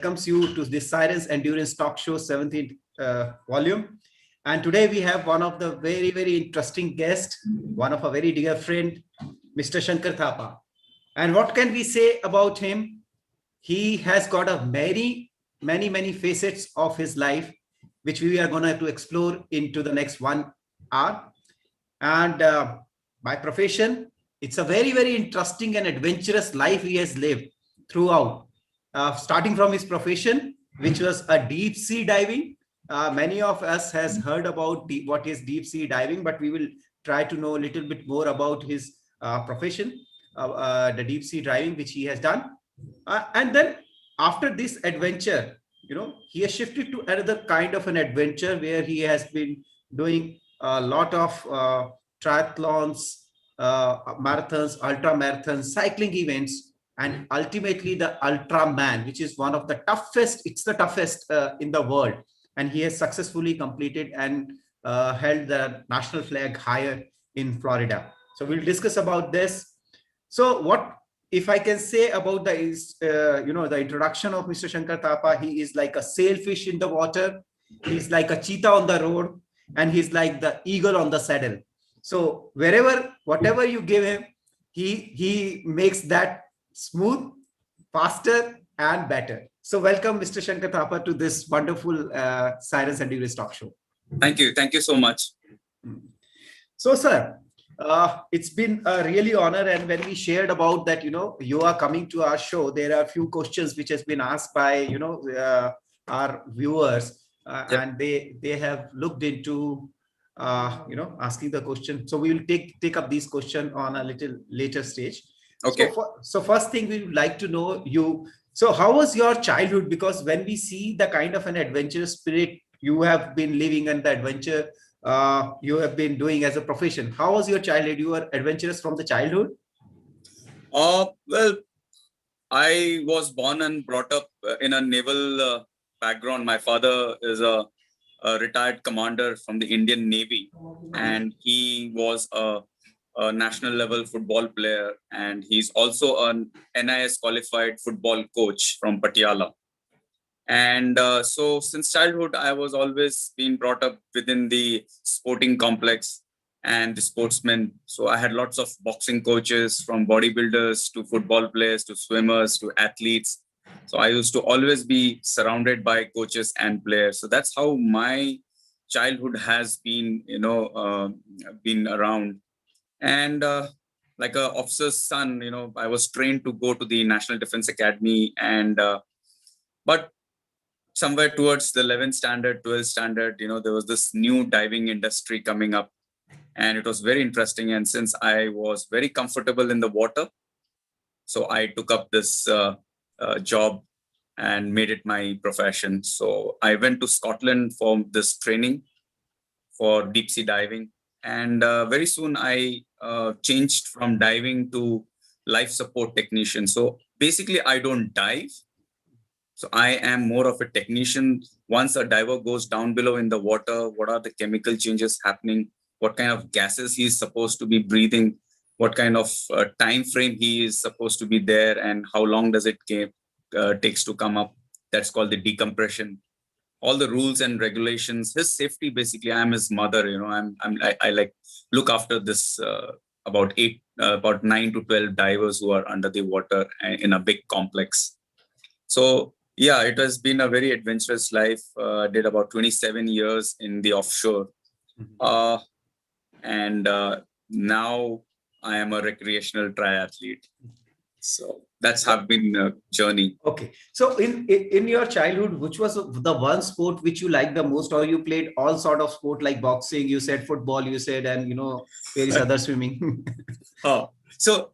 welcomes you to this CYRUNS Endurance Talk Show 17th volume. And today we have one of the very interesting guests, one of a very dear friend, Mr. Shankar Thapa. And what can we say about him? He has got a many facets of his life, which we are going to explore into the next 1 hour. And by profession, it's a very interesting and adventurous life he has lived throughout. Starting from his profession, which was a deep sea diving. Many of us has heard about what is deep sea diving, but we will try to know a little bit more about his profession, the deep sea diving, which he has done. And then after this adventure, he has shifted to another kind of an adventure where he has been doing a lot of triathlons, marathons, ultra marathons, cycling events, and ultimately the Ultraman, which is one of the toughest, it's the toughest in the world. And he has successfully completed and held the national flag higher in Florida. So we'll discuss about this. So what, if I can say about the introduction of Mr. Shankar Thapa, he is like a sailfish in the water. He's like a cheetah on the road, and he's like the eagle on the saddle. So whatever you give him, he makes that smooth, faster, and better. So welcome, Mr. Shankar Thapa, to this wonderful CYRUNS Endurance Talk Show. Thank you. Thank you so much. So, sir, it's been a really honor. And when we shared about that, you are coming to our show, there are a few questions which has been asked by, our viewers, and they have looked into, asking the question. So we will take up these questions on a little later stage. Okay. So first thing we would like to know you. So how was your childhood? Because when we see the kind of an adventurous spirit you have been living and the adventure you have been doing as a profession, how was your childhood? You were adventurous from the childhood? Well, I was born and brought up in a naval background. My father is a retired commander from the Indian Navy, and he was a national level football player, and he's also an NIS qualified football coach from Patiala. And so since childhood, I was always being brought up within the sporting complex and the sportsmen. So I had lots of boxing coaches, from bodybuilders to football players to swimmers to athletes. So I used to always be surrounded by coaches and players. So that's how my childhood has been, been around. And like an officer's son, I was trained to go to the National Defense Academy. And but somewhere towards the 11th standard, 12th standard, there was this new diving industry coming up. And it was very interesting. And since I was very comfortable in the water, so I took up this job and made it my profession. So I went to Scotland for this training for deep sea diving. And very soon I changed from diving to life support technician. So basically I don't dive. So I am more of a technician. Once a diver goes down below in the water, what are the chemical changes happening? What kind of gases he is supposed to be breathing? What kind of time frame he is supposed to be there, and how long does it takes to come up? That's called the decompression. All the rules and regulations, his safety, basically, I'm his mother, I like look after this about 9 to 12 divers who are under the water in a big complex. So yeah, it has been a very adventurous life. Did about 27 years in the offshore. And now I am a recreational triathlete. So that's have been a journey. Okay. So in your childhood, which was the one sport which you liked the most, or you played all sort of sport like boxing, you said football, you said, and various other swimming? So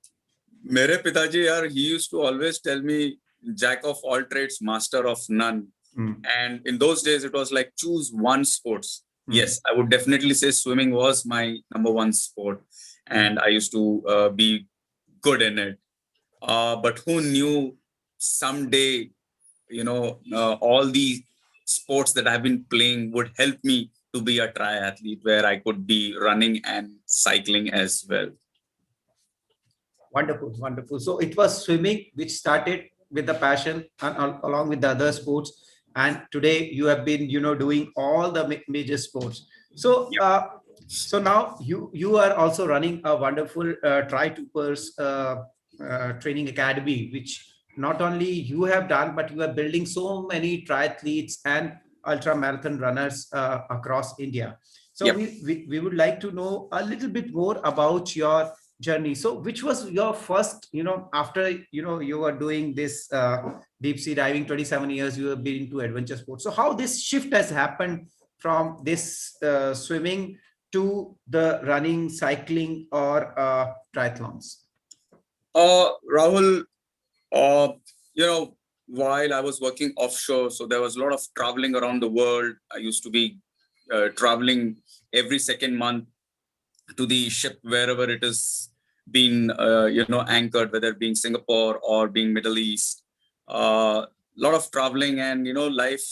mere pitaji, he used to always tell me, jack of all trades, master of none. And in those days, it was like, choose one sports. Yes, I would definitely say swimming was my number one sport. And I used to be good in it. But who knew someday, all the sports that I've been playing would help me to be a triathlete, where I could be running and cycling as well. Wonderful. So it was swimming which started with the passion and along with the other sports. And today you have been, doing all the major sports. So, Yep. so now you are also running a wonderful tri-troopers training academy, which not only you have done, but you are building so many triathletes and ultra marathon runners across India. So Yep. we would like to know a little bit more about your journey. So which was your first, after, you were doing this deep sea diving, 27 years, you have been into adventure sports. So how this shift has happened from this swimming to the running, cycling, or triathlons? Rahul, you know, while I was working offshore, so there was a lot of traveling around the world. I used to be traveling every second month to the ship wherever it is been, anchored, whether it being Singapore or being Middle East. Lot of traveling, and life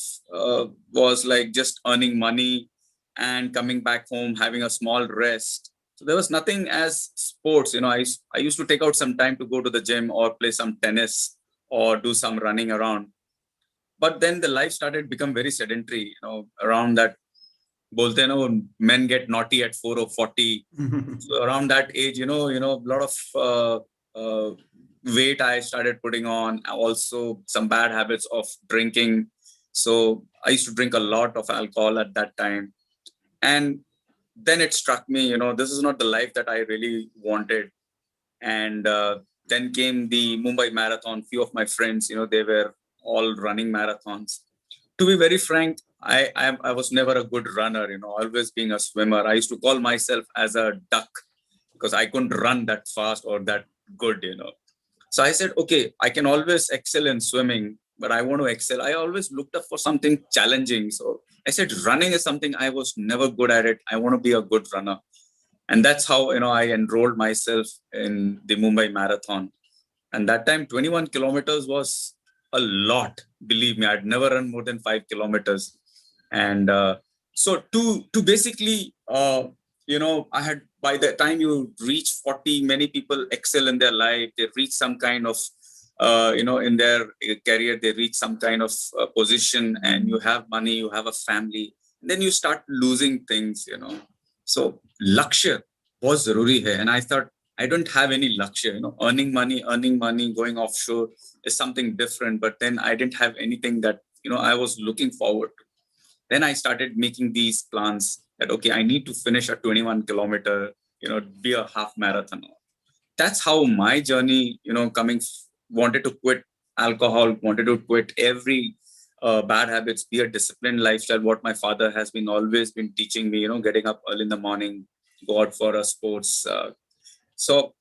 was like just earning money and coming back home, having a small rest. So there was nothing as sports. I used to take out some time to go to the gym or play some tennis or do some running around. But then the life started become very sedentary. Around that, bolte hain na, men get naughty at 4 or 40. So around that age, a lot of weight I started putting on. Also, some bad habits of drinking. So I used to drink a lot of alcohol at that time. And then it struck me, this is not the life that I really wanted. And then came the Mumbai Marathon. Few of my friends, they were all running marathons. To be very frank, I was never a good runner, always being a swimmer. I used to call myself as a duck because I couldn't run that fast or that good. So I said, okay, I can always excel in swimming, but I want to excel. I always looked up for something challenging. So I said, running is something I was never good at it. I want to be a good runner. And that's how, I enrolled myself in the Mumbai Marathon. And that time, 21 kilometers was a lot. Believe me, I'd never run more than 5 kilometers. And so to basically, I had, by the time you reach 40, many people excel in their life. They reach some kind of, in their career, they reach some kind of position, and you have money, you have a family. And then you start losing things, So lakshya was zaruri hai. And I thought, I don't have any lakshya, earning money, going offshore is something different. But then I didn't have anything that, I was looking forward to. Then I started making these plans that, okay, I need to finish a 21 kilometer, be a half marathoner. That's how my journey, wanted to quit alcohol, wanted to quit every bad habits, be a disciplined lifestyle, what my father has been always been teaching me, getting up early in the morning, go out for a sports. So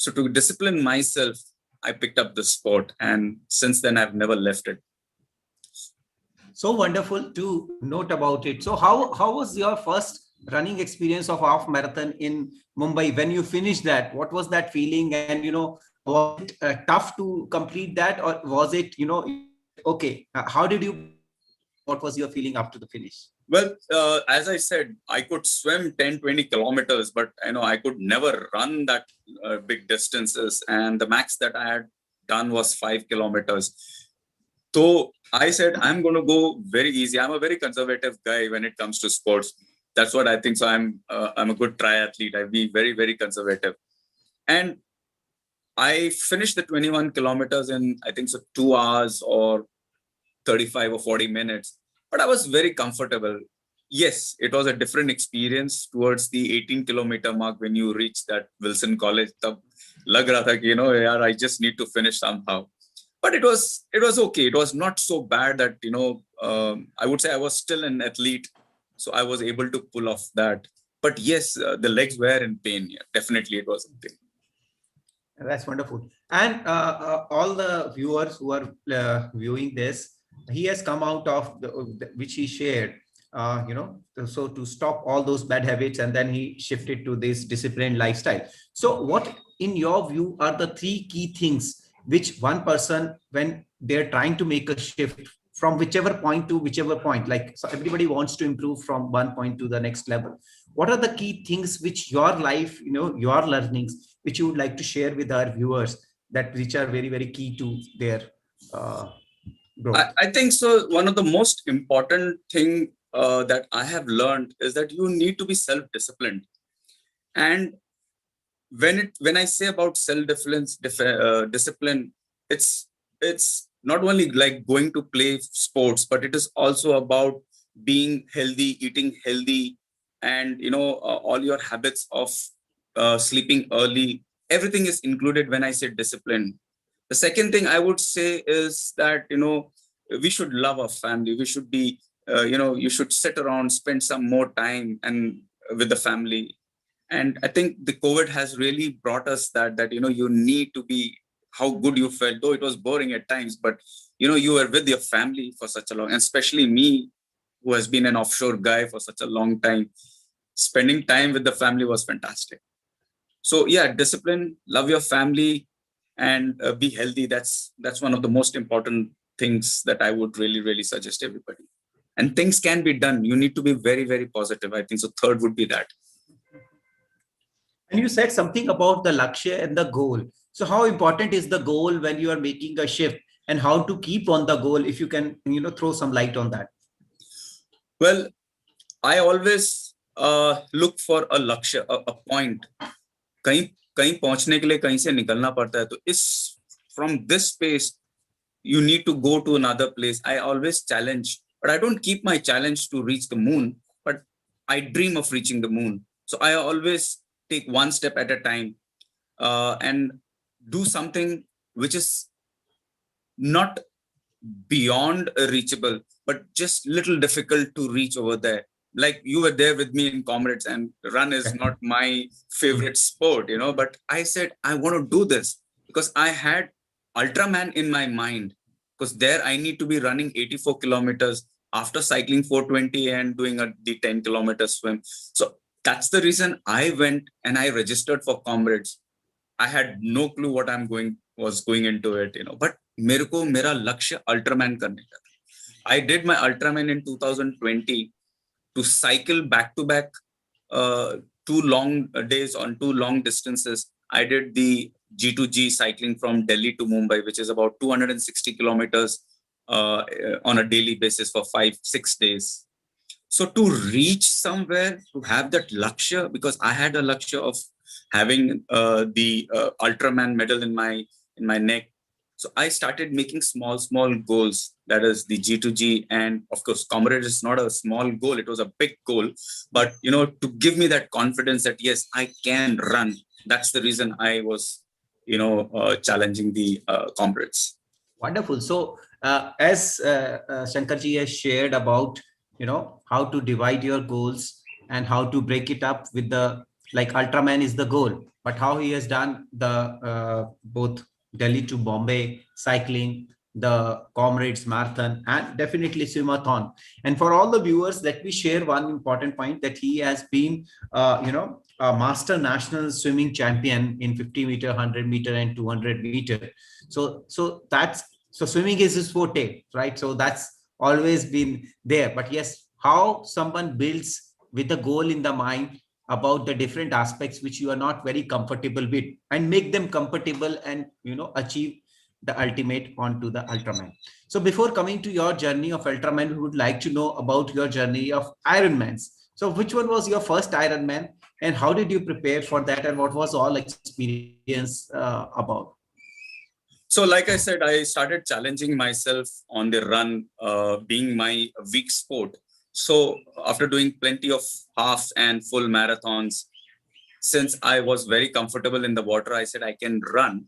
to discipline myself, I picked up the sport, and since then I've never left it. So wonderful to note about it. So how was your first running experience of half marathon in Mumbai? When you finished that, what was that feeling? And was it tough to complete that, or was it okay? How did you? What was your feeling after the finish? Well, as I said, I could swim 10, 20 kilometers, but I could never run that big distances. And the max that I had done was 5 kilometers. So I said, I'm going to go very easy. I'm a very conservative guy when it comes to sports. That's what I think. So I'm a good triathlete. I'll be very, very conservative. And I finished the 21 kilometers in, I think, so 2 hours or 35 or 40 minutes. But I was very comfortable. Yes, it was a different experience towards the 18-kilometer mark when you reach that Wilson College. Tab lag raha tha ki, yaar, I just need to finish somehow. But it was okay. It was not so bad that, I would say I was still an athlete. So I was able to pull off that. But yes, the legs were in pain. Yeah, definitely it was in pain. That's wonderful. And all the viewers who are viewing this, he has come out of which he shared, so to stop all those bad habits, and then he shifted to this disciplined lifestyle. So what, in your view, are the 3 key things which one person, when they're trying to make a shift from whichever point to whichever point, like, so everybody wants to improve from one point to the next level. What are the key things which your life, your learnings, which you would like to share with our viewers, that which are very, very key to their uh, growth? I think so. One of the most important thing that I have learned is that you need to be self-disciplined. And when I say about discipline, it's not only like going to play sports, but it is also about being healthy, eating healthy, and all your habits of sleeping early. Everything is included when I say discipline. The second thing I would say is that we should love our family. We should be you should sit around, spend some more time and with the family. And I think the COVID has really brought us that you need to be how good you felt, though it was boring at times, but you were with your family for such a long, and especially me, who has been an offshore guy for such a long time, spending time with the family was fantastic. So yeah, discipline, love your family, and be healthy. That's one of the most important things that I would really really suggest everybody. And things can be done. You need to be very very positive. I think so third would be that. And you said something about the lakshya and the goal. So how important is the goal when you are making a shift, and how to keep on the goal? If you can, throw some light on that. Well, I always look for a lakshya, a point. कहीं कहीं पहुंचने के लिए कहीं से निकलना पड़ता है, तो इस from this space you need to go to another place. I always challenge, but I don't keep my challenge to reach the moon, but I dream of reaching the moon. So I always take one step at a time, and do something which is not beyond reachable, but just little difficult to reach over there. Like you were there with me in Comrades, and run is not my favorite sport, but I said, I want to do this because I had Ultraman in my mind, because there I need to be running 84 kilometers after cycling 420 and doing the 10-kilometer swim. So that's the reason I went and I registered for Comrades. I had no clue what was going into it, but मेरे को मेरा लक्ष्य Ultraman करने का था. I did my Ultraman in 2020 to cycle back to back 2 long days on 2 long distances. I did the G2G cycling from Delhi to Mumbai, which is about 260 kilometers on a daily basis for 5-6 days. So to reach somewhere, to have that lakshya, because I had a lakshya of having the Ultraman medal in my neck. So I started making small goals. That is the G2G, and of course, Comrade is not a small goal; it was a big goal. But to give me that confidence that yes, I can run. That's the reason I was, challenging the Comrades. Wonderful. So, as Shankarji has shared about, how to divide your goals and how to break it up with the, like Ultraman is the goal, but how he has done the both Delhi to Bombay cycling, the Comrades Marathon, and definitely Swimathon. And for all the viewers, let me share one important point, that he has been, a master national swimming champion in 50-meter, 100-meter, and 200-meter. So swimming is his forte, right? So that's always been there. But yes, how someone builds with a goal in the mind about the different aspects which you are not very comfortable with, and make them comfortable, and achieve the ultimate onto the Ultraman. So before coming to your journey of Ultraman, we would like to know about your journey of Ironmans. So which one was your first Ironman, and how did you prepare for that, and what was all experience about? So, like I said, I started challenging myself on the run, being my weak sport. So, after doing plenty of halves and full marathons, since I was very comfortable in the water, I said I can run.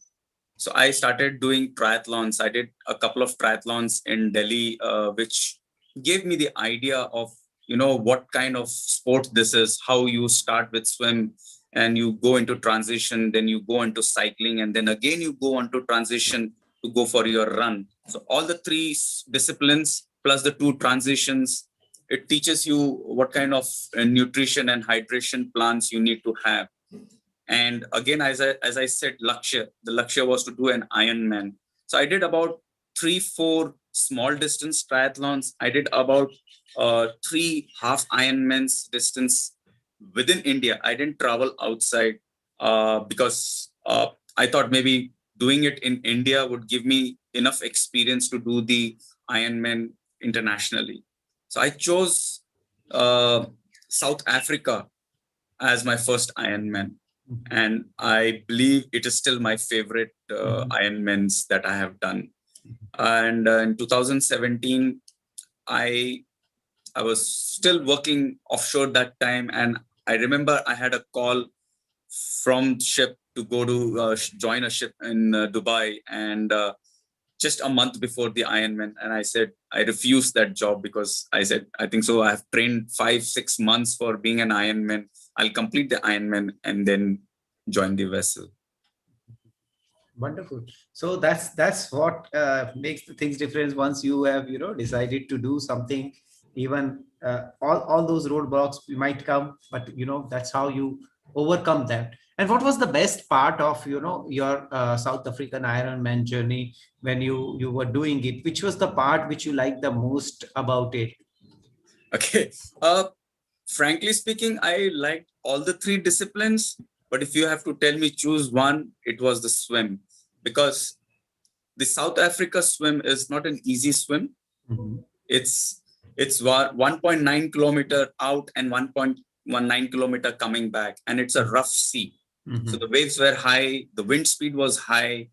So, I started doing triathlons. I did a couple of triathlons in Delhi, which gave me the idea of what kind of sport this is, how you start with swim and you go into transition, then you go into cycling, and then again you go on to transition to go for your run. So all the three disciplines plus the 2 transitions, it teaches you what kind of nutrition and hydration plans you need to have. And again, as I said, the lakshya was to do an Ironman. So I did about 3-4 small distance triathlons. I did about 3 half Ironmans distance within India. I didn't travel outside because I thought maybe doing it in India would give me enough experience to do the Ironman internationally. So I chose South Africa as my first Ironman. And I believe it is still my favorite Ironmans that I have done. And in 2017, I was still working offshore that time, and I remember I had a call from ship to go to join a ship in Dubai, and just a month before the Ironman, and I said I refused that job because I said I think so. I have trained 5-6 months for being an Ironman. I'll complete the Ironman and then join the vessel. Wonderful. So that's what makes the things different. Once you have decided to do something, even all those roadblocks might come, but that's how you overcome that. And what was the best part of your South African Ironman journey when you were doing it? Which was the part which you liked the most about it? Okay. Frankly speaking, I liked all the three disciplines, but if you have to tell me choose one, it was the swim, because the South Africa swim is not an easy swim. It's 1.9 kilometer out and 1.19 kilometer coming back, and it's a rough sea. So the waves were high, the wind speed was high,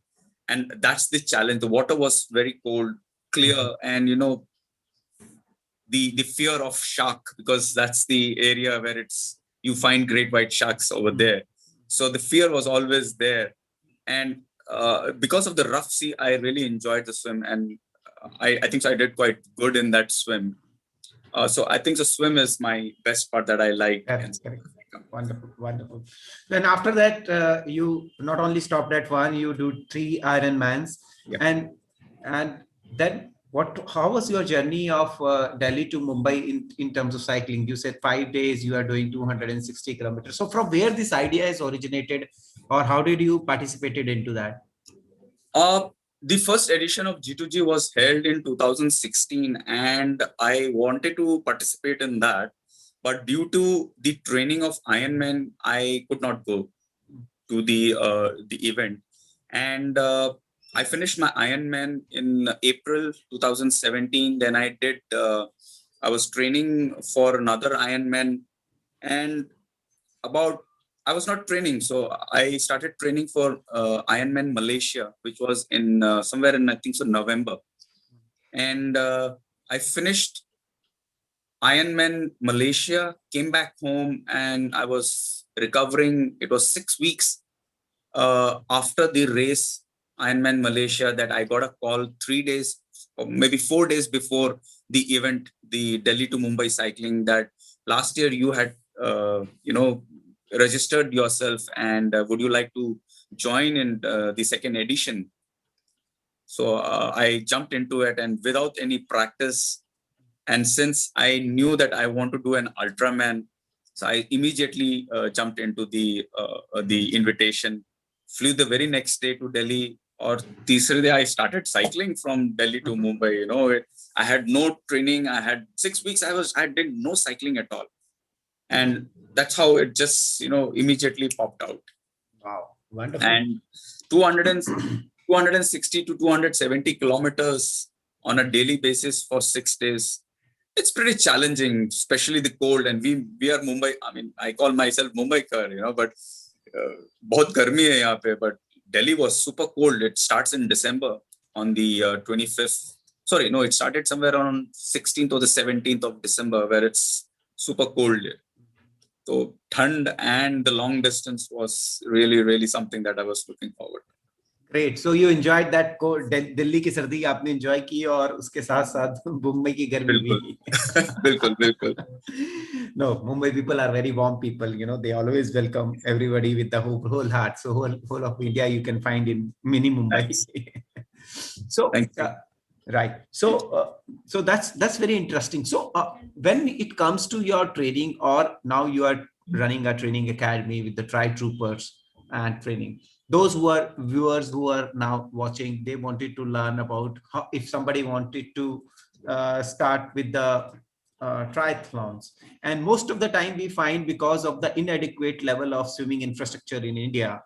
and that's the challenge. The water was very cold, clear, and the fear of shark, because that's the area where you find great white sharks over there. So the fear was always there, and because of the rough sea, I really enjoyed the swim, and I think so I did quite good in that swim. So I think the swim is my best part that I like. That's correct. Wonderful, wonderful. Then after that, you not only stopped at one, you do 3 Ironmans, and then how was your journey of Delhi to Mumbai in terms of cycling? You said 5 days, you are doing 260 kilometers. So from where this idea is originated, or how did you participated into that? The first edition of G2G was held in 2016, and I wanted to participate in that. But due to the training of Ironman, I could not go to the event. And I finished my Ironman in April 2017. Then I was training for another Ironman, and I was not training, so I started training for Ironman Malaysia, which was in somewhere in I think so November, and I finished Ironman Malaysia, came back home, and I was recovering. It was 6 weeks after the race, Ironman Malaysia, that I got a call 3 days or maybe 4 days before the event, the Delhi to Mumbai cycling, that last year you had, registered yourself, and would you like to join in the second edition? So I jumped into it, and without any practice, and since I knew that I want to do an Ultraman, so I immediately jumped into the invitation, flew the very next day to Delhi, or teesre day I started cycling from Delhi to Mumbai. I had no training. I had 6 weeks. I did no cycling at all, and that's how it just immediately popped out. Wow, wonderful. And 260 to 270 kilometers on a daily basis for 6 days. It's pretty challenging, especially the cold. And we are Mumbai. I mean, I call myself Mumbaikar, but बहुत गर्मी है यहाँ पे. But Delhi was super cold. It starts in December on the 25th. Sorry, no, it started somewhere on 16th or the 17th of December, where it's super cold. So thand and the long distance was really, really something that I was looking forward to. Great. So you enjoyed that cold. Delhi की सर्दी आपने enjoy की, और उसके साथ साथ मुंबई की गर्मी भी. बिल्कुल, बिल्कुल. No, Mumbai people are very warm people. They always welcome everybody with the whole heart. So whole of India you can find in mini Mumbai. So right. So that's very interesting. So when it comes to your training, or now you are running a training academy with the tribe troopers and training, those who are viewers who are now watching, they wanted to learn about how, if somebody wanted to start with the triathlons, and most of the time we find, because of the inadequate level of swimming infrastructure in India,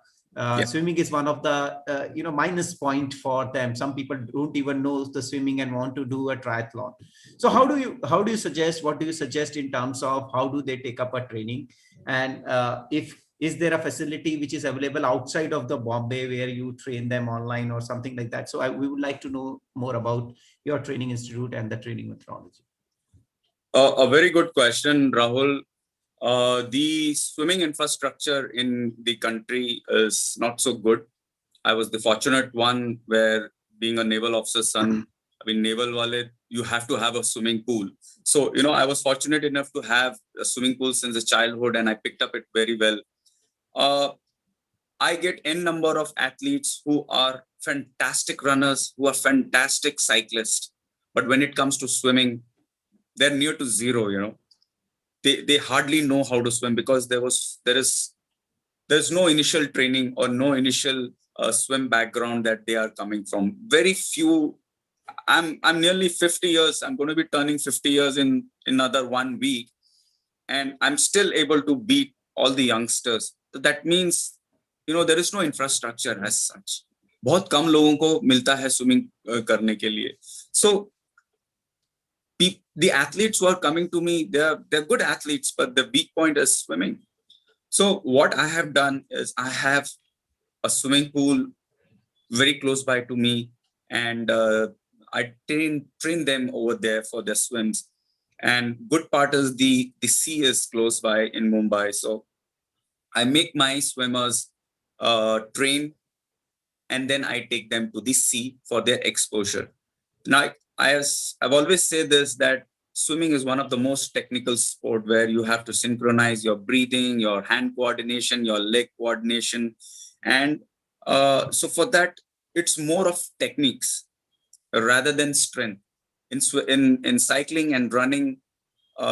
Swimming is one of the minus point for them. Some people don't even know the swimming and want to do a triathlon. So how do you suggest, what do you suggest in terms of how do they take up a training? And if is there a facility which is available outside of the Bombay where you train them online or something like that? So we would like to know more about your training institute and the training methodology. A very good question, Rahul. The swimming infrastructure in the country is not so good. I was the fortunate one where, being a naval officer's son, I mean, naval wale, you have to have a swimming pool. So, I was fortunate enough to have a swimming pool since a childhood, and I picked up it very well. I get n number of athletes who are fantastic runners, who are fantastic cyclists. But when it comes to swimming, they're near to zero. They hardly know how to swim because there's no initial training or no initial swim background that they are coming from. Very few. I'm nearly 50 years. I'm going to be turning 50 years in another 1 week, and I'm still able to beat all the youngsters. So that means, there is no infrastructure as such. बहुत कम लोगों को मिलता है swimming करने के लिए. So the athletes who are coming to me, they're good athletes, but the weak point is swimming. So what I have done is I have a swimming pool very close by to me, and I train them over there for their swims. And good part is the sea is close by in Mumbai, so I make my swimmers train, and then I take them to the sea for their exposure. Now, I've always said this, that swimming is one of the most technical sport where you have to synchronize your breathing, your hand coordination, your leg coordination. And so for that, it's more of techniques rather than strength. In cycling and running,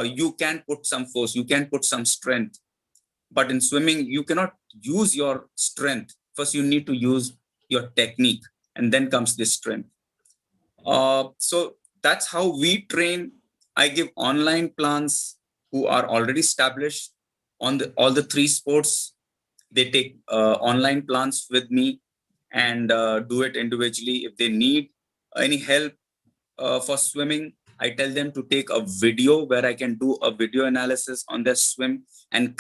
you can put some force, you can put some strength. But in swimming, you cannot use your strength. First, you need to use your technique, and then comes the strength. So that's how we train. I give online plans who are already established on all the three sports. They take online plans with me and do it individually. If they need any help for swimming, I tell them to take a video where I can do a video analysis on their swim and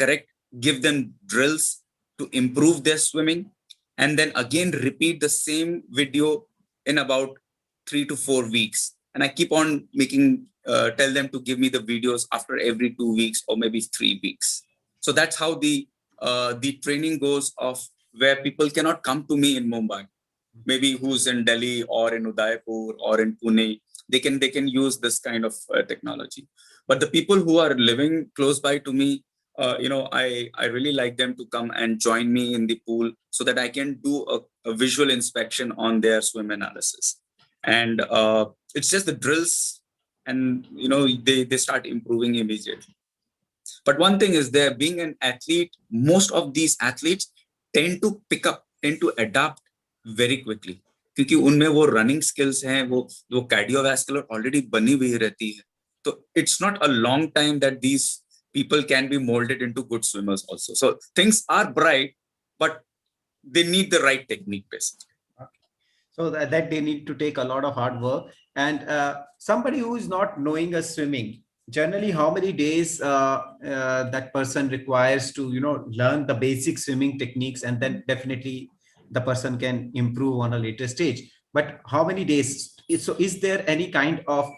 give them drills to improve their swimming, and then again repeat the same video in about 3 to 4 weeks. And I keep on tell them to give me the videos after every 2 weeks or maybe 3 weeks. So that's how the training goes, of where people cannot come to me in Mumbai. Maybe who's in Delhi or in Udaipur or in Pune, they can use this kind of technology. But the people who are living close by to me, I really like them to come and join me in the pool so that I can do a visual inspection on their swim analysis. And it's just the drills, and they start improving immediately. But one thing is, there, being an athlete, most of these athletes tend to adapt very quickly, क्योंकि उनमें वो running skills हैं, वो cardiovascular already बनी हुई रहती है. So it's not a long time that these people can be molded into good swimmers also. So things are bright, but they need the right technique, basically. So that they need to take a lot of hard work. And somebody who is not knowing a swimming, generally how many days that person requires to learn the basic swimming techniques, and then definitely the person can improve on a later stage. But how many days? So is there any kind of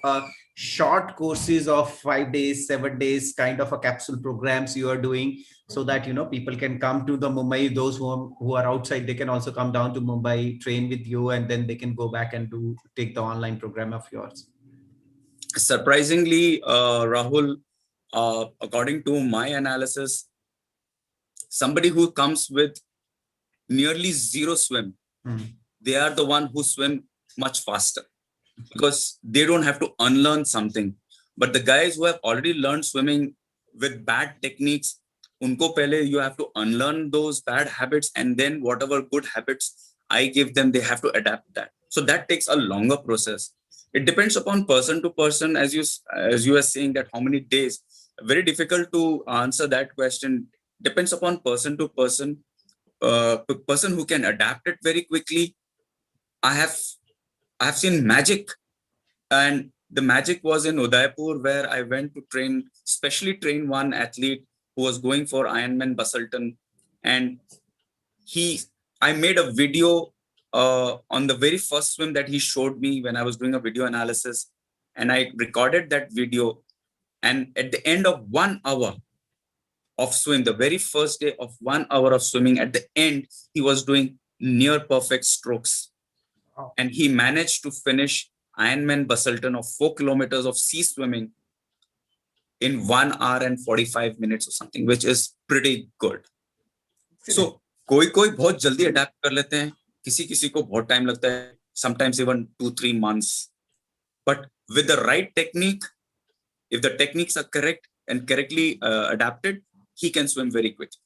short courses of 5 days, 7 days, kind of a capsule programs you are doing, so that people can come to the Mumbai? Those who are outside, they can also come down to Mumbai, train with you, and then they can go back and take the online program of yours. Surprisingly, Rahul, according to my analysis, somebody who comes with nearly zero swim, they are the one who swim much faster, because they don't have to unlearn something. But the guys who have already learned swimming with bad techniques, unko pehle you have to unlearn those bad habits, and then whatever good habits I give them, they have to adapt that. So that takes a longer process. It depends upon person to person, as you are saying, that how many days. Very difficult to answer that question. Depends upon person to person. person who can adapt it very quickly. I have seen magic, and the magic was in Udaipur, where I went to specially train one athlete who was going for Ironman Basalton, and I made a video on the very first swim that he showed me when I was doing a video analysis, and I recorded that video. And at the end of 1 hour of swim, the very first day of 1 hour of swimming, at the end, he was doing near perfect strokes. Wow. And he managed to finish Ironman Basalton of 4 kilometers of sea swimming in 1 hour and 45 minutes or something, which is pretty good. So, कोई बहुत जल्दी adapt कर लेते हैं, किसी को बहुत time लगता है, sometimes even 2-3 months. But with the right technique, if the techniques are correct and correctly adapted, he can swim very quickly.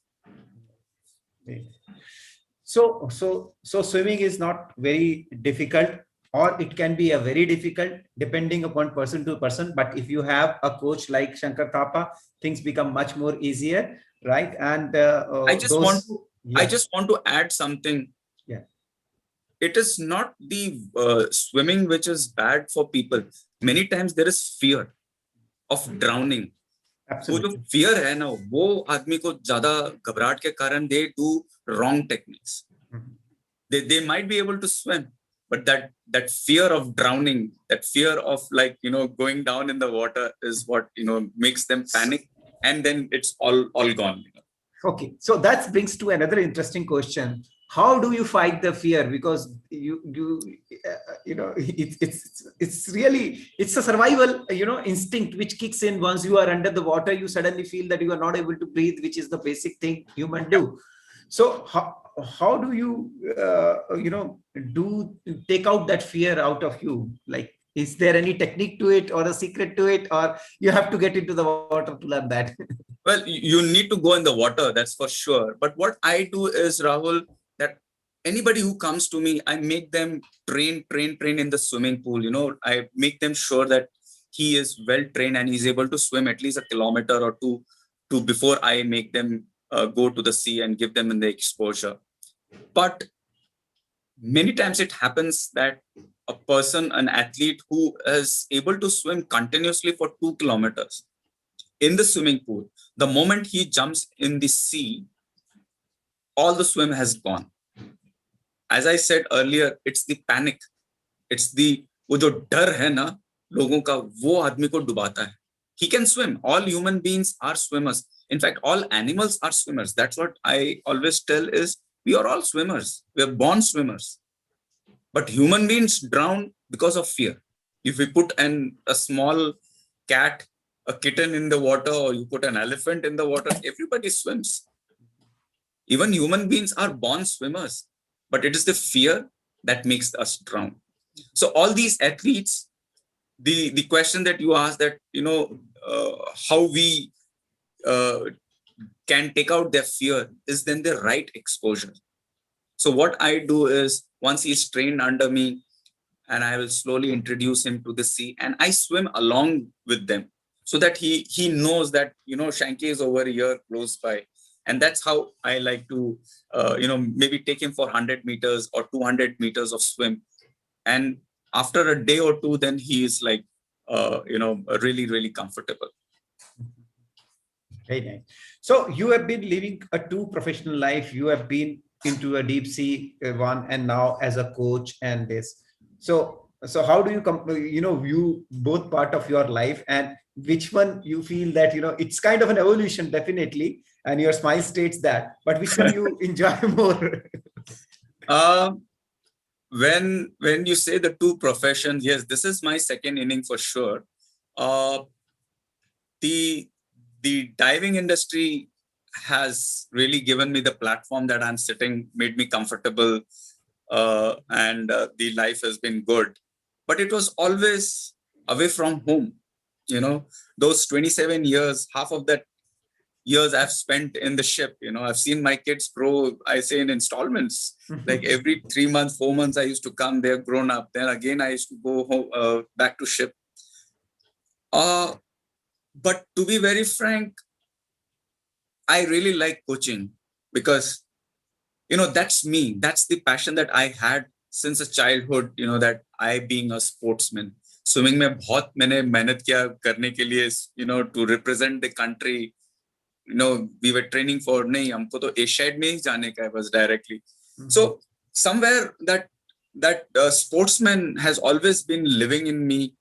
So swimming is not very difficult, or it can be a very difficult depending upon person to person. But if you have a coach like Shankar Thapa, things become much more easier, right? And I just want to add something. Yeah. It is not the swimming which is bad for people. Many times there is fear of drowning. Absolutely. वो जो fear है ना, वो आदमी को ज्यादा घबराहट के कारण they do wrong techniques. They might be able to swim, but that fear of drowning, that fear of going down in the water is what makes them panic, and then it's all gone. Okay, so that brings to another interesting question. How do you fight the fear? Because it's really a survival instinct which kicks in once you are under the water. You suddenly feel that you are not able to breathe, which is the basic thing human do. So how do you take out that fear out of you? Like, is there any technique to it, or a secret to it, or you have to get into the water to learn that? Well, you need to go in the water, that's for sure. But what I do is, Rahul, that anybody who comes to me, I make them train in the swimming pool. I make them sure that he is well trained and he's able to swim at least a kilometer or two before I make them go to the sea and give them the exposure. But many times it happens that a person, an athlete who is able to swim continuously for 2 kilometers in the swimming pool, the moment he jumps in the sea, all the swim has gone. As I said earlier, it's the panic. It's वो जो डर है ना लोगों का, वो आदमी को डुबाता है. He can swim. All human beings are swimmers. In fact, all animals are swimmers. That's what I always tell is, we are all swimmers. We are born swimmers. But human beings drown because of fear. If we put a small cat, a kitten in the water, or you put an elephant in the water, everybody swims. Even human beings are born swimmers, but it is the fear that makes us drown. So all these athletes, the question that you asked, that how we can take out their fear, is then the right exposure. So what I do is, once he's trained under me, and I will slowly introduce him to the sea, and I swim along with them, so that he knows that Shankar is over here close by. And that's how I like to maybe take him for 100 meters or 200 meters of swim. And after a day or two, then he is like really, really comfortable. Very nice. So you have been living a two professional life. You have been into a deep sea one, and now as a coach and this. So how do you view both part of your life, and which one you feel that it's kind of an evolution, definitely, and your smile states that, but which one you enjoy more? When you say the two professions, yes, this is my second inning for sure. The diving industry has really given me the platform that I'm sitting, made me comfortable, and the life has been good. But it was always away from home. Those 27 years, half of that years I've spent in the ship. I've seen my kids grow, I say, in installments. Like every 3 months, 4 months, I used to come, they're grown up. Then again, I used to go home, back to ship. But to be very frank, I really like coaching, because that's me. That's the passion that I had since a childhood, that I being a sportsman. Swimming में बहुत मैंने मेहनत किया करने के लिए, to represent the country. We were training for, नहीं हमको तो एशियाड में ही जाने का है बस directly. So somewhere that sportsman has always been living in me,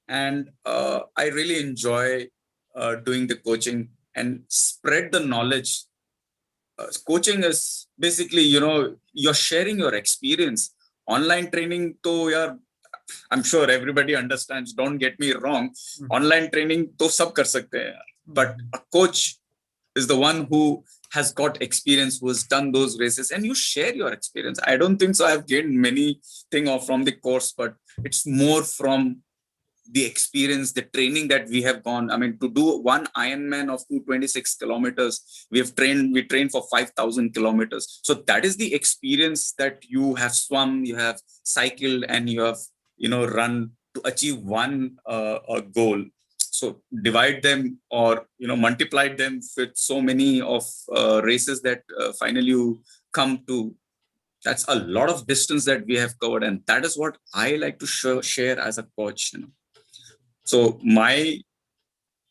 and I really enjoy doing the coaching and spread the knowledge. Coaching is basically, you're sharing your experience. Online training, to yaar, I'm sure everybody understands. Don't get me wrong. Online training, to sab kar sakte hain, but a coach is the one who has got experience, who has done those races, and you share your experience. I don't think so I've gained many thing off from the course, but it's more from the experience, the training that we have gone. I mean, to do one Ironman of 226 kilometers, we trained for 5,000 kilometers. So that is the experience that you have swum, you have cycled, and you have, run to achieve one goal. So divide them, or, multiply them with so many of races that finally you come to. That's a lot of distance that we have covered. And that is what I like to share as a coach. So my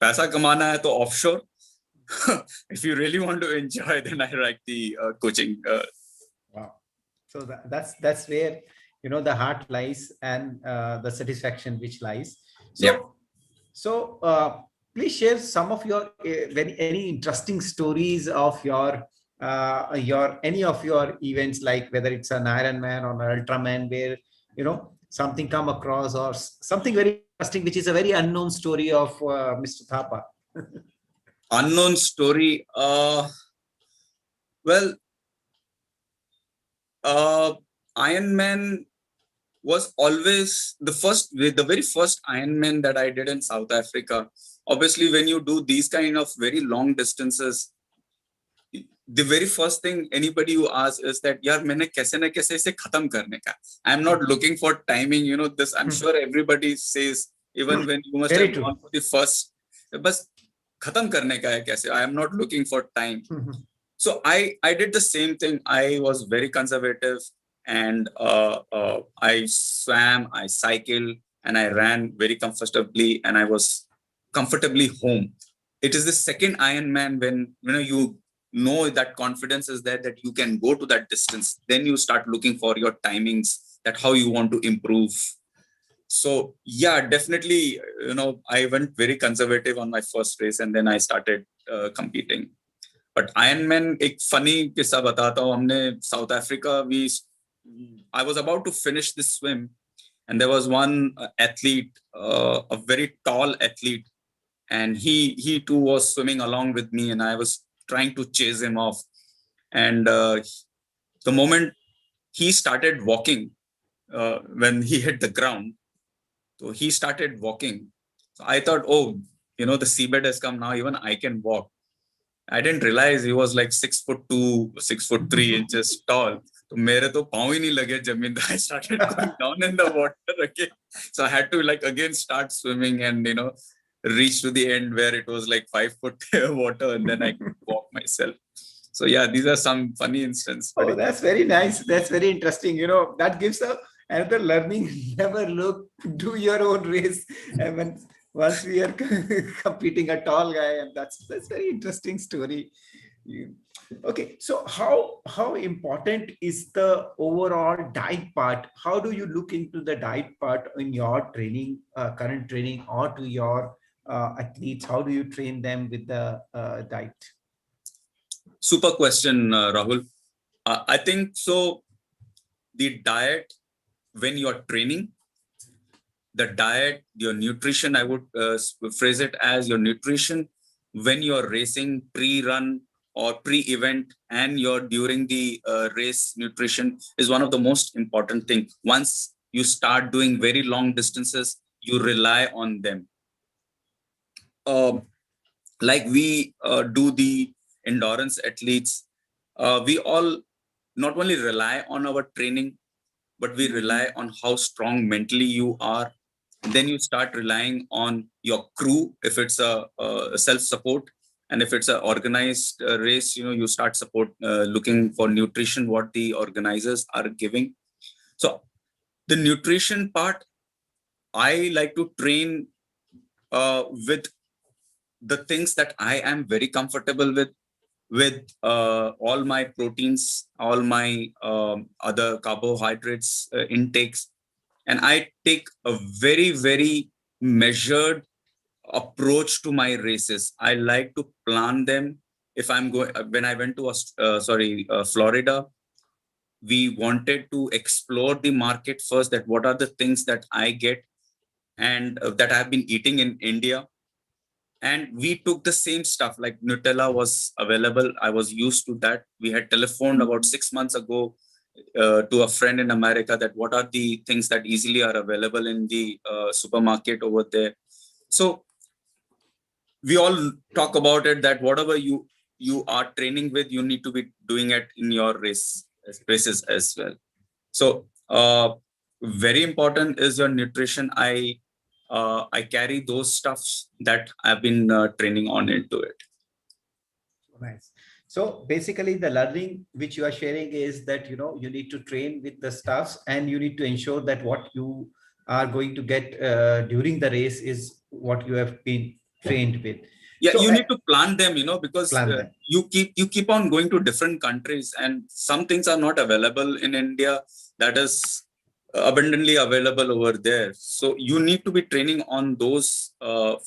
paisa kamana hai to offshore. If you really want to enjoy, then I like the coaching. Wow. So that's where, the heart lies, and the satisfaction which lies. So, Yeah. So please share some of your any interesting stories of your any of your events, like whether it's an Ironman or an Ultraman, where something come across, or something very interesting, which is a very unknown story of Mr. Thapa. Unknown story. Well, Ironman was always the very first Ironman that I did in South Africa. Obviously, when you do these kind of very long distances, the very first thing anybody who asks is that, yaar, maine kaise na kaise ise khatam karne ka. I'm not looking for timing, this I'm sure everybody says, even when you must Very have true. gone for the first, bas khatam karne ka hai kaise. I am not looking for time. So I did the same thing. I was very conservative, and I swam, I cycled, and I ran very comfortably, and I was comfortably home. It is the second Ironman when you know that confidence is there, that you can go to that distance. Then you start looking for your timings, that how you want to improve. So yeah, definitely, I went very conservative on my first race, and then I started competing. But Ironman, एक funny किस्सा बताता हूँ. हमने South Africa, I was about to finish this swim, and there was one athlete, a very tall athlete, and he too was swimming along with me, and I was trying to chase him off. And the moment he started walking, when he hit the ground, so he started walking. So I thought, oh, the seabed has come now, even I can walk. I didn't realize he was like 6'2", 6'3" tall. So मेरे तो पाँव ही नहीं लगे जमीन. I started going down in the water again. So I had to again start swimming, and reach to the end where it was like 5 foot water, and then I could walk myself. So yeah, these are some funny instances. Oh, that's very nice. That's very interesting. That gives another learning. Never do your own race. And once we are competing, a tall guy, and that's very interesting story. Okay, so how important is the overall diet part? How do you look into the diet part in your training, current training, or to your athletes? How do you train them with the diet? Super question, Rahul. I think so. The diet, when you're training, the diet, your nutrition, I would phrase it as your nutrition when you're racing, pre-run or pre-event, and you're during the race, nutrition is one of the most important things. Once you start doing very long distances, you rely on them. Like we do the endurance athletes, we all not only rely on our training, but we rely on how strong mentally you are. Then you start relying on your crew, if it's a self-support, And if it's an organized race, you start looking for nutrition, what the organizers are giving. So the nutrition part, I like to train with the things that I am very comfortable with all my proteins, all my other carbohydrates intakes. And I take a very, very measured approach to my races. I like to plan them. If I'm going, when I went to Florida, we wanted to explore the market first. That what are the things that I get and that I've been eating in India. And we took the same stuff, like Nutella was available. I was used to that. We had telephoned about 6 months ago to a friend in America that what are the things that easily are available in the supermarket over there. So we all talk about it, that whatever you are training with, you need to be doing it in your races as well. So very important is your nutrition. I carry those stuffs that I've been training on into it. Nice. So basically the learning which you are sharing is that, you need to train with the stuffs, and you need to ensure that what you are going to get during the race is what you have been trained with. Yeah, So you need to plan them, because plan them. you keep on going to different countries, and some things are not available in India that is abundantly available over there. So you need to be training on those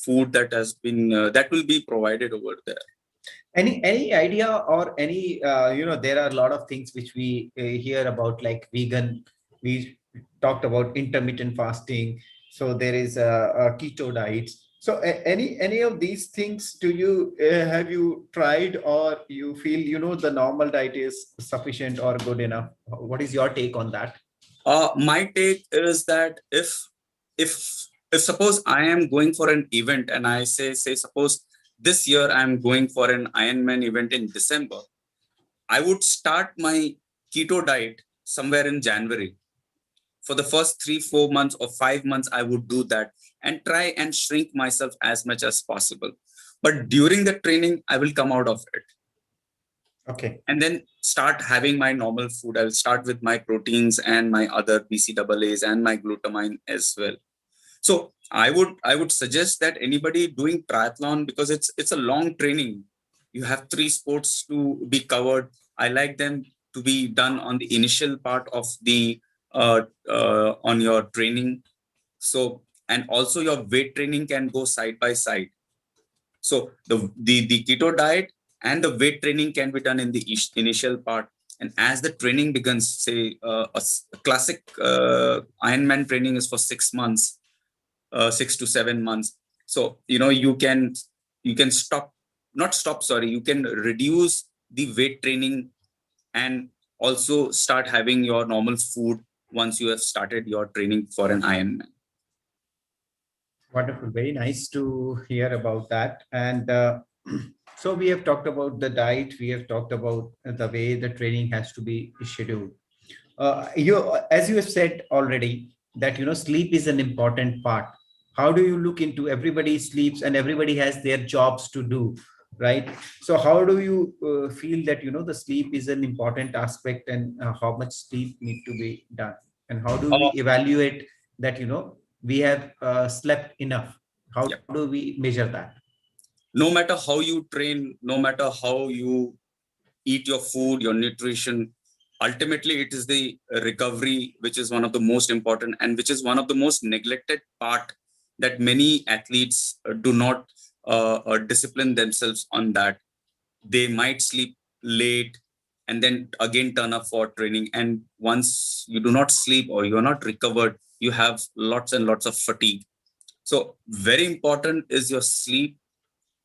food that has been that will be provided over there. Any idea or any there are a lot of things which we hear about, like vegan. We talked about intermittent fasting. So there is a keto diet. So any of these things, do you have you tried, or you feel the normal diet is sufficient or good enough? What is your take on that? My take is that if suppose I am going for an event, and I say suppose this year I am going for an Ironman event in December, I would start my keto diet somewhere in January. For the first 3-4 months or 5 months, I would do that and try and shrink myself as much as possible. But during the training, I will come out of it. Okay. And then start having my normal food. I will start with my proteins and my other BCAAs and my glutamine as well. So I would suggest that anybody doing triathlon, because it's a long training. You have 3 sports to be covered. I like them to be done on the initial part of the on your training. So, and also your weight training can go side by side. So the keto diet and the weight training can be done in the initial part. And as the training begins, say a classic Ironman training is for 6 months, 6 to 7 months. So you can you can reduce the weight training and also start having your normal food once you have started your training for an Ironman. Wonderful. Very nice to hear about that. And so we have talked about the diet. We have talked about the way the training has to be scheduled. As you have said already, that sleep is an important part. How do you look into everybody sleeps and everybody has their jobs to do, right? So how do you feel that the sleep is an important aspect, and how much sleep need to be done, and how do we evaluate that we have slept enough? How do we measure that? No matter how you train, no matter how you eat your food, your nutrition, ultimately it is the recovery which is one of the most important, and which is one of the most neglected part, that many athletes do not discipline themselves on that. They might sleep late and then again turn up for training, and once you do not sleep or you're not recovered, you have lots and lots of fatigue. So very important is your sleep.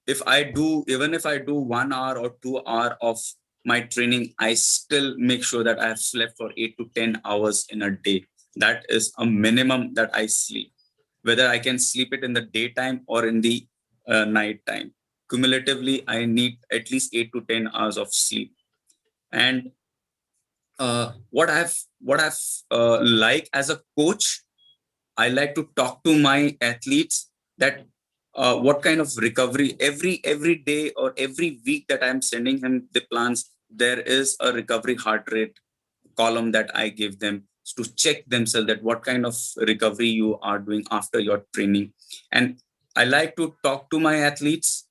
Even if I do 1 hour or 2 hour of my training, I still make sure that I have slept for 8 to 10 hours in a day. That is a minimum that I sleep, whether I can sleep it in the daytime or in the night time. Cumulatively, I need at least 8 to 10 hours of sleep. And what I've like as a coach, I like to talk to my athletes that what kind of recovery every day or every week that I'm sending him the plans. There is a recovery heart rate column that I give them to check themselves that what kind of recovery you are doing after your training. And I like to talk to my athletes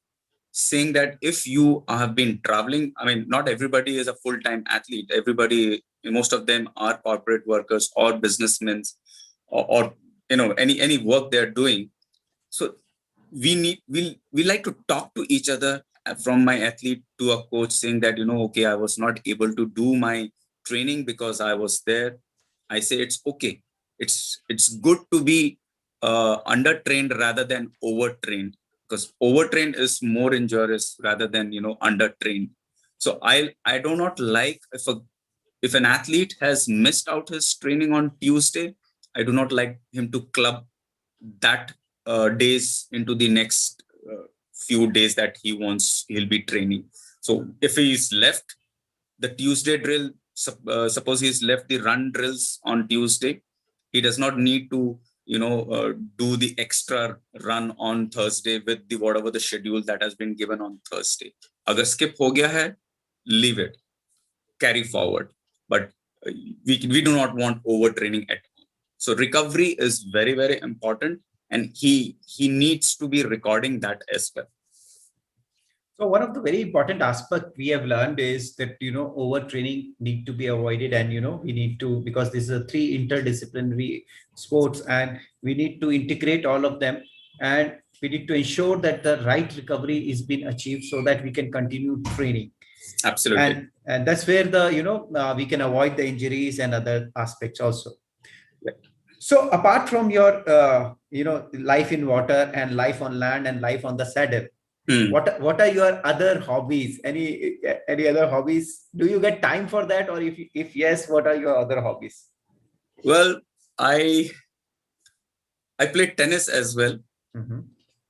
saying that if you have been traveling, I mean, not everybody is a full-time athlete. Everybody, most of them are corporate workers or businessmen, or any work they're doing. So we like to talk to each other, from my athlete to a coach, saying that, okay, I was not able to do my training because I was there. I say it's okay. It's good to be undertrained rather than overtrained, because overtrained is more injurious rather than undertrained. So I do not like, if an athlete has missed out his training on Tuesday, I do not like him to club that days into the next few days that he'll be training. So if he's left the Tuesday drill, suppose he's left the run drills on Tuesday, he does not need to do the extra run on Thursday with the whatever the schedule that has been given on Thursday. Agar skip ho gaya hai, leave it, carry forward. But we do not want overtraining at all. So recovery is very, very important, and he needs to be recording that as well. So one of the very important aspects we have learned is that, overtraining need to be avoided, and, we need to, because this is a 3 interdisciplinary sports, and we need to integrate all of them, and we need to ensure that the right recovery is being achieved so that we can continue training. Absolutely. And that's where the, we can avoid the injuries and other aspects also. So apart from your, life in water and life on land and life on the saddle, what are your other hobbies? Any other hobbies? Do you get time for that? Or if yes, what are your other hobbies? Well, I play tennis as well. Mm-hmm.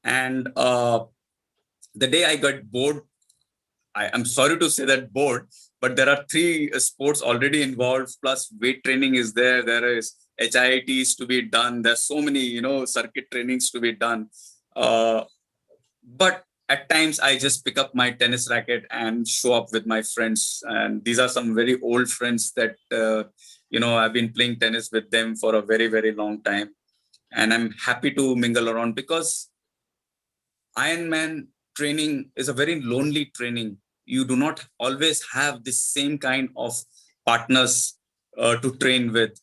And the day I got bored, I'm sorry to say that bored, but there are 3 sports already involved, plus weight training is there. There is HIITs to be done. There's so many, circuit trainings to be done. But at times I just pick up my tennis racket and show up with my friends. And these are some very old friends that, I've been playing tennis with them for a very, very long time. And I'm happy to mingle around, because Ironman training is a very lonely training. You do not always have the same kind of partners to train with.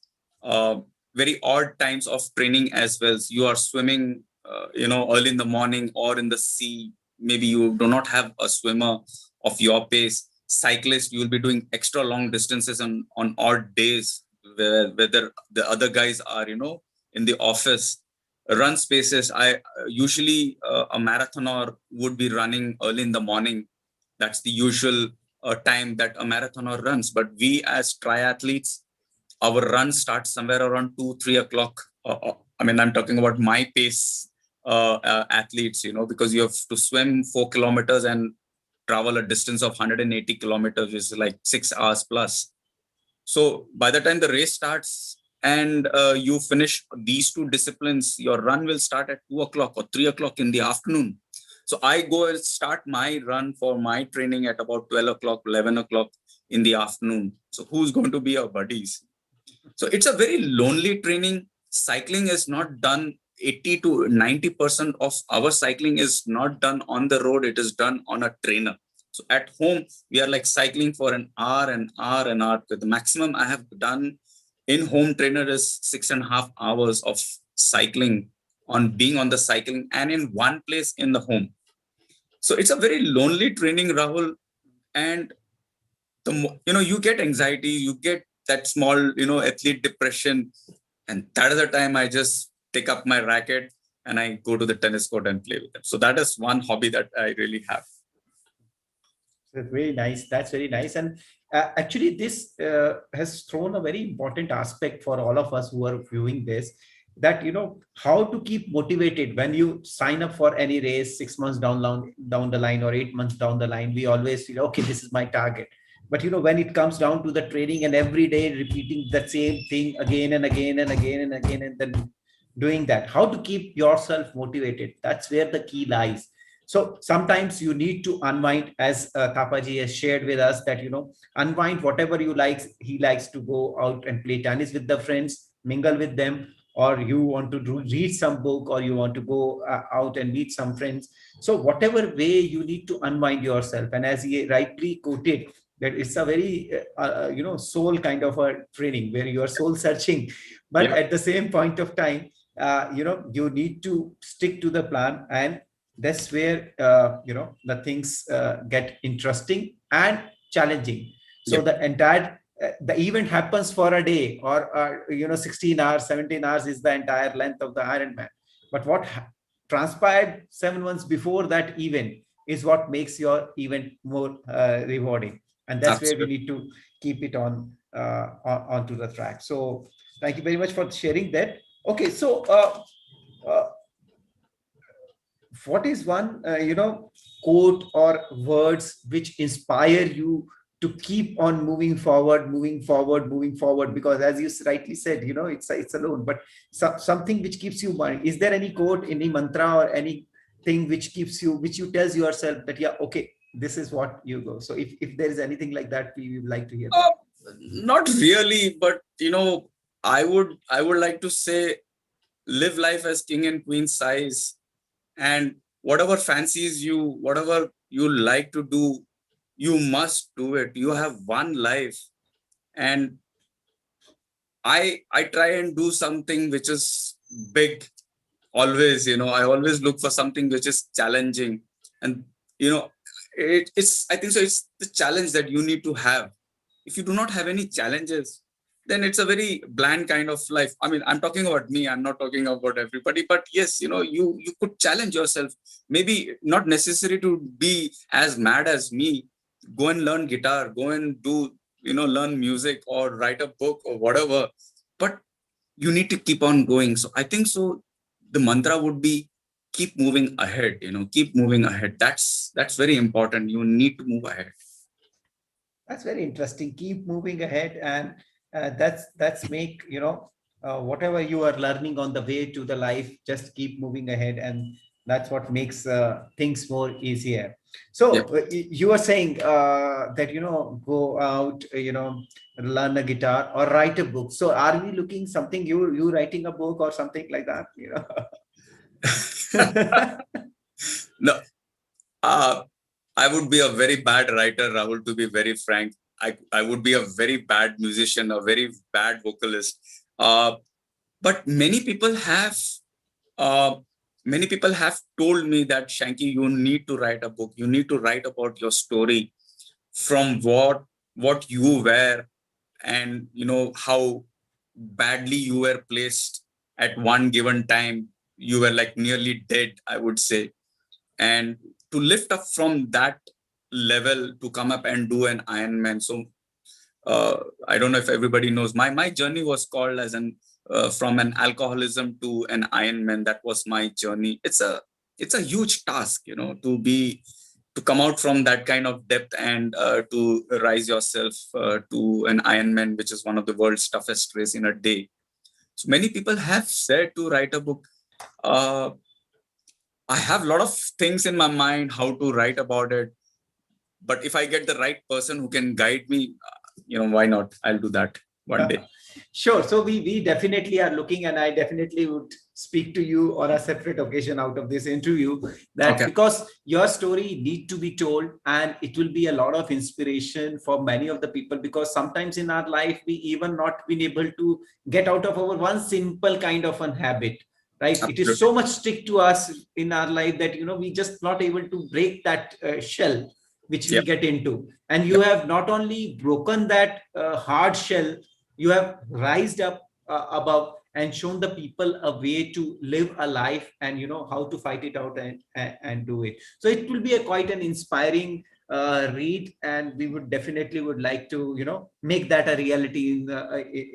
Very odd times of training as well. You are swimming, early in the morning or in the sea. Maybe you do not have a swimmer of your pace. Cyclist, you will be doing extra long distances on odd days, whether the other guys are, in the office. Run spaces, I usually a marathoner would be running early in the morning. That's the usual time that a marathoner runs. But we as triathletes, our run starts somewhere around 2-3 o'clock. I'm talking about my pace athletes, because you have to swim 4 kilometers and travel a distance of 180 kilometers, which is like 6 hours plus. So by the time the race starts and you finish these 2 disciplines, your run will start at 2 o'clock or 3 o'clock in the afternoon. So I go and start my run for my training at about 12 o'clock, 11 o'clock in the afternoon. So who's going to be our buddies? So it's a very lonely training. Cycling is not done. 80 to 90% of our cycling is not done on the road. It is done on a trainer. So at home, we are like cycling for an hour and hour and hour. The maximum I have done in home trainer is 6.5 hours of cycling, on being on the cycling and in one place in the home. So it's a very lonely training, Rahul. And you get anxiety, you get that small, athlete depression. And that is the time I just take up my racket and I go to the tennis court and play with them. So that is one hobby that I really have. That's very nice. That's very nice. And actually, this has thrown a very important aspect for all of us who are viewing this, that, how to keep motivated when you sign up for any race 6 months down the line or 8 months down the line. We always feel, okay, this is my target. But, when it comes down to the training and every day repeating the same thing again and again and again and again, and then doing that, how to keep yourself motivated. That's where the key lies. So sometimes you need to unwind, as Tapaji has shared with us, that, unwind whatever you like. He likes to go out and play tennis with the friends, mingle with them, or you want to read some book, or you want to go out and meet some friends. So whatever way you need to unwind yourself. And as he rightly quoted, that it's a very soul kind of a training where you are soul searching, but Yeah, at the same point of time, you need to stick to the plan. And that's where the things get interesting and challenging. So yeah, the event happens for a day, or 16 hours, 17 hours is the entire length of the Ironman. But what transpired 7 months before that event is what makes your event more rewarding. And that's where we absolutely. need to keep it onto the track. So thank you very much for sharing that. Okay, so uh, what is one quote or words which inspire you to keep on moving forward, moving forward? Because as you rightly said, it's alone, but something which keeps you mind. Is there any quote, any mantra, or anything which you tells yourself that, yeah, okay, this is what you go? So if there is anything like that, we would like to hear that. Uh, Not really, but I would like to say, live life as king and queen size, and whatever fancies you, whatever you like to do, you must do it. You have one life, and I try and do something which is big. Always, I always look for something which is challenging, and you know, it's I think so. It's the challenge that you need to have. If you do not have any challenges, then it's a very bland kind of life. I mean, I'm talking about me. I'm not talking about everybody. But yes, you could challenge yourself. Maybe not necessary to be as mad as me. Go and learn guitar. Go and do learn music or write a book or whatever. But you need to keep on going. So I think so. The mantra would be keep moving ahead. Keep moving ahead. That's very important. You need to move ahead. That's very interesting. Keep moving ahead, and that's make whatever you are learning on the way to the life, just keep moving ahead, and that's what makes things more easier. Yeah. So you are saying that go out, learn a guitar or write a book. So are we looking something, you writing a book or something like that? No, uh, I would be a very bad writer, Rahul, to be very frank. I would be a very bad musician, a very bad vocalist. Uh, but uh, many people have told me that, Shanky, you need to write a book. You need to write about your story, from what you were, and how badly you were placed at one given time. You were like nearly dead, I would say, and to lift up from that level to come up and do an Ironman. So I don't know if everybody knows, my journey was called as an from an alcoholism to an Ironman. That was my journey. It's a huge task, to come out from that kind of depth, and to rise yourself to an Ironman, which is one of the world's toughest race in a day. So many people have said to write a book. Uh, I have a lot of things in my mind how to write about it, but if I get the right person who can guide me, why not? I'll do that one day. Sure. So we definitely are looking, and I definitely would speak to you on a separate occasion out of this interview, that Okay. because your story need to be told, and it will be a lot of inspiration for many of the people, because sometimes in our life we even not been able to get out of our one simple kind of an habit, right? It is Absolutely. so much stick to us in our life that we just not able to break that shell which we Yep. get into. And you Yep. have not only broken that hard shell, you have rised up above and shown the people a way to live a life, and how to fight it out, and do it. So it will be a quite an inspiring read, and we would definitely would like to make that a reality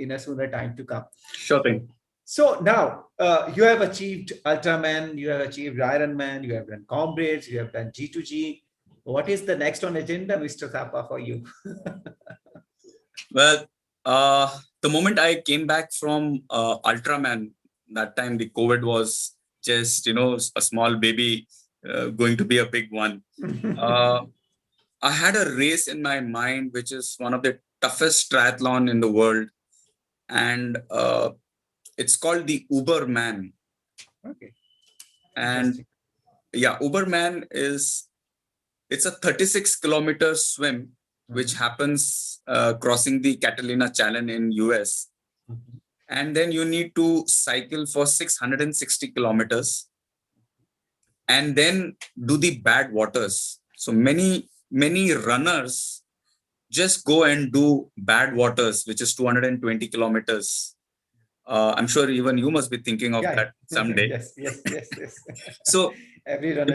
in a sooner time to come. Sure thing. So now you have achieved Ultraman, you have achieved Ironman, you have done Comrades, you have done G2G. What is the next on agenda, Mr. Thapa, for you? Well, the moment I came back from Ultraman, that time the COVID was just, a small baby going to be a big one. I had a race in my mind, which is one of the toughest triathlon in the world. And it's called the Uberman. Okay. And yeah, Uberman it's a 36-kilometer swim, which happens crossing the Catalina Channel in US. And then you need to cycle for 660 kilometers and then do the bad waters. So many runners just go and do bad waters, which is 220 kilometers. I'm sure even you must be thinking of that someday. Yes. So Every runner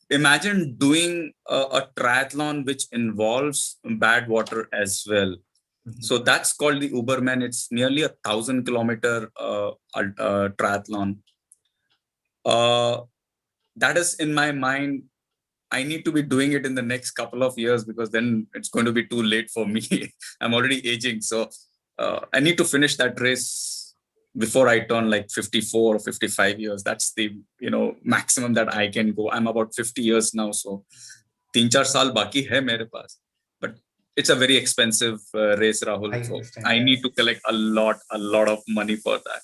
imagine doing a triathlon which involves bad water as well. So that's called the Uberman. It's nearly 1,000-kilometer triathlon. That is in my mind. I need to be doing it in the next couple of years because then it's going to be too late for me. I'm already aging. So I need to finish that race before I turn like 54 or 55 years. That's the, maximum that I can go. I'm about 50 years now. So 3-4 saal baki hai mere paas. But it's a very expensive race, Rahul. I need to collect a lot of money for that.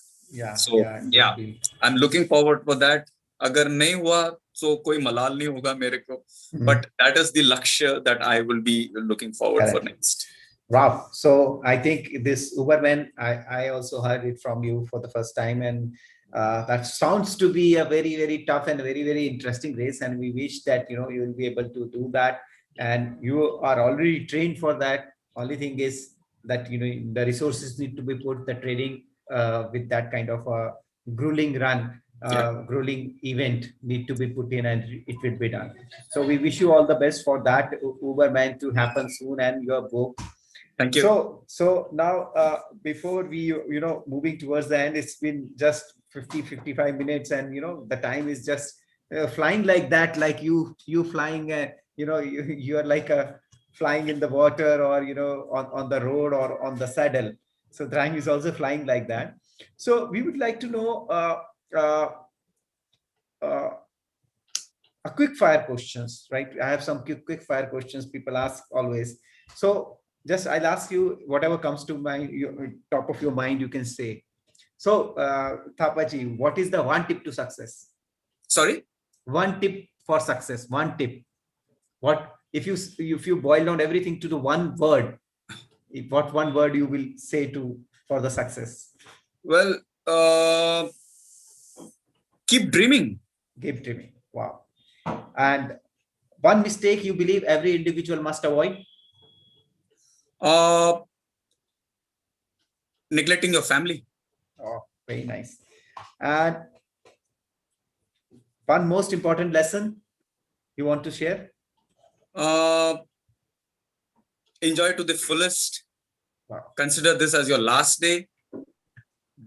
I'm looking forward for that. Agar nahi hua, so koi malal nahi hoga mere ko. But that is the lakshya that I will be looking forward for next. Wow. So I think this Uberman, I also heard it from you for the first time. And that sounds to be a very, very tough and very, very interesting race. And we wish that, you will be able to do that. And you are already trained for that. Only thing is that, the resources need to be put, the training with that kind of a grueling run. Grueling event need to be put in and it will be done. So we wish you all the best for that Uberman to happen soon and your book. Thank you. So now before we moving towards the end, it's been just 55 minutes and the time is just flying like that, like you flying you are like a flying in the water or on the road or on the saddle. So the time is also flying like that. So we would like to know a quick fire questions, right? I have some quick fire questions people ask always. So just I'll ask you whatever comes to mind, top of your mind, you can say. So Thapa ji, what is the one tip to success? Sorry? One tip for success. One tip. What if you boil down everything to the one word? What one word you will say for the success? Well, keep dreaming. Keep dreaming. Wow. And one mistake you believe every individual must avoid? Neglecting your family. Oh, very nice. And one most important lesson you want to share? Enjoy to the fullest. Wow. Consider this as your last day.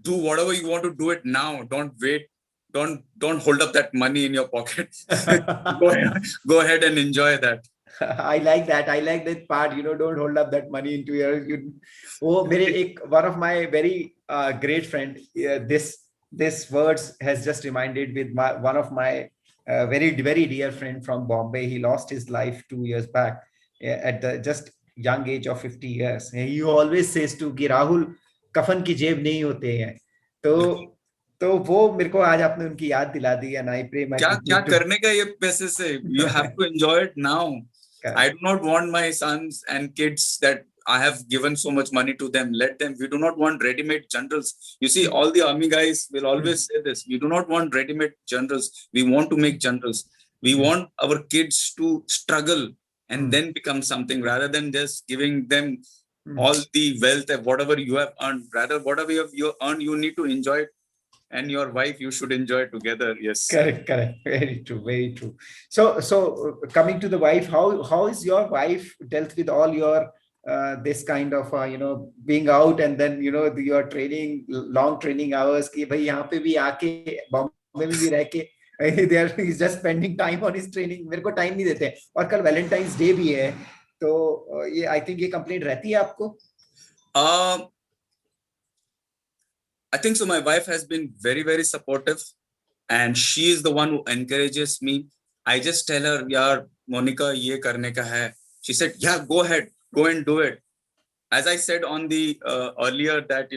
Do whatever you want to do it now. Don't wait. Don't hold up that money in your pocket. Go ahead and enjoy that. I like that. I like that part. Don't hold up that money into your. One of my very great friend. This words has just reminded with one of my very very dear friend from Bombay. He lost his life 2 years back at the just young age of 50 years. He always says to कि राहुल कफन की जेब नहीं होते हैं. तो वो मेरे को आज आपने उनकी याद दिला दी. And I pray my क्या करने का ये पैसे से? You have to enjoy it now. I do not want my sons and kids that I have given so much money to them. Let them. We do not want ready-made generals. You see, all the army guys will always say this. We do not want ready-made generals. We want to make generals. We want our kids to struggle and then become something rather than just giving them all the wealth of whatever you have earned. Rather, whatever you earned, you need to enjoy it. And your wife, you should enjoy it together. Yes. Correct. Very true. So coming to the wife, how is your wife dealt with all your this kind of being out and then your training, long training hours ki bhai yahan pe bhi aake Bombay mein bhi reh ke he's just spending time on his training. मेरे को time नहीं देते और कल Valentine's Day भी है तो ये I think ये complaint रहती है आपको? I think so. My wife has been very, very supportive, and she is the one who encourages me. I just tell her, "Yaar, Monica, ye karne ka hai." She said, "Yeah, go ahead, go and do it." As I said on the earlier that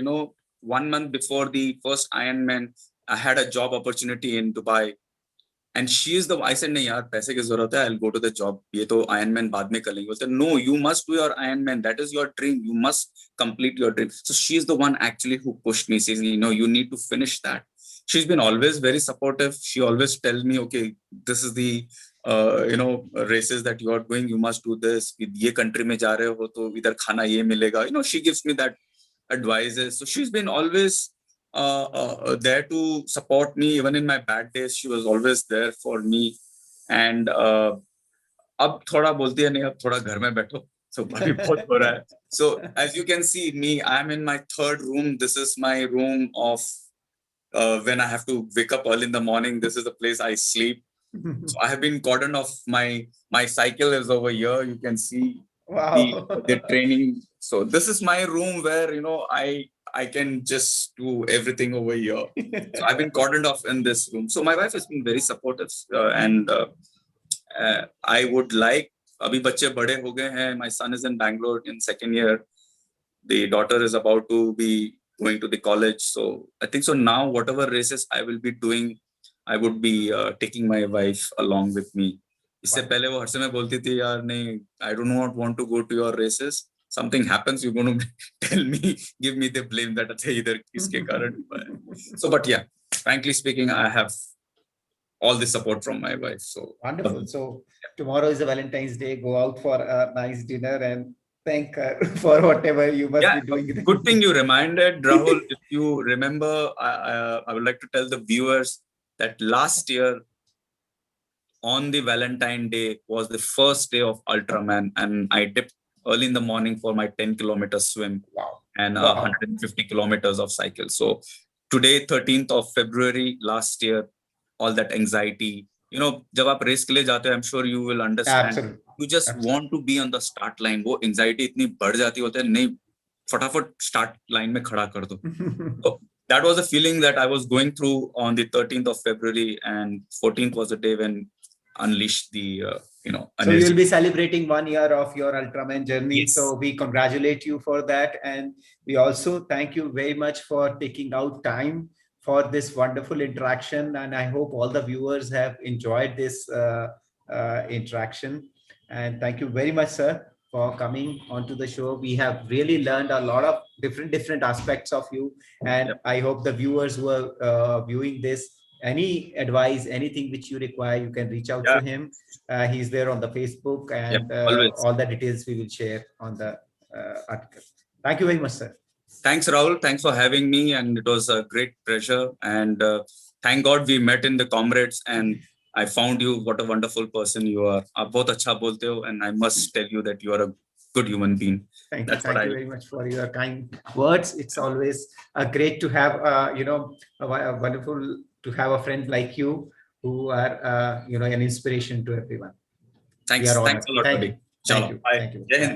1 month before the first Ironman, I had a job opportunity in Dubai, and she is the. I said, "नहीं यार, पैसे की जरूरत है. I'll go to the job. ये तो Ironman बाद में कर लेंगे." बोलते, "No, you must do your Ironman. That is your dream. You must complete your dream." So she is the one actually who pushed me, saying, "You need to finish that." She's been always very supportive. She always tells me, "Okay, this is the races that you are doing. You must do this. ये country में जा रहे हो तो इधर खाना ये मिलेगा." She gives me that advices. So she's been always there to support me even in my bad days. She was always there for me. And अब थोड़ा बोलती है, नहीं अब थोड़ा घर में बैठो. So अभी बहुत हो रहा है. So as you can see me, I'm in my third room. This is my room of when I have to wake up early in the morning. This is the place I sleep. So I have been cordoned off. My cycle is over here. You can see Wow. the training. So this is my room where I can just do everything over here. So I've been cordoned off in this room. So my wife has been very supportive, and I would like. अभी बच्चे बड़े हो गए हैं. My son is in Bangalore in second year. The daughter is about to be going to the college. So I think so now whatever races I will be doing, I would be taking my wife along with me. इससे पहले वो हर समय बोलती थी, यार नहीं, I do not want to go to your races. Something happens, you're going to tell me, give me the blame that अच्छा इधर किसके कारण हुआ है. So but yeah, frankly speaking, I have all the support from my wife. So Wonderful. So tomorrow is a Valentine's Day. Go out for a nice dinner and thank her for whatever you must be doing. Good thing you reminded, Rahul. If you remember, I would like to tell the viewers that last year on the Valentine Day was the first day of Ultraman, and I dipped early in the morning for my 10-kilometer swim. Wow. And 150 kilometers of cycle. So today, 13th of February last year, all that anxiety, जब आप race के लिए जाते हैं, I'm sure you will understand. Absolutely. You just want to be on the start line. वो anxiety इतनी बढ़ जाती होती है, नहीं फटाफट start line में खड़ा कर दो. So that was the feeling that I was going through on the 13th of February, and 14th was the day when unleashed the So you'll be celebrating 1 year of your Ultraman journey. Yes. So we congratulate you for that, and we also thank you very much for taking out time for this wonderful interaction. And I hope all the viewers have enjoyed this interaction. And thank you very much, sir, for coming onto the show. We have really learned a lot of different aspects of you, and I hope the viewers who are viewing this, any advice, anything which you require, you can reach out to him. He's there on the Facebook, and all the details we will share on the article. Thank you very much, sir. Thanks, Rahul. Thanks for having me, and it was a great pleasure. And thank God we met in the Comrades, and I found you. What a wonderful person you are. आप बहुत अच्छा बोलते हो, and I must tell you that you are a good human being. Thank you. Thank you very much for your kind words. It's always great to have wonderful to have a friend like you who are an inspiration to everyone. Thanks a lot, buddy. Thank you. Thank you.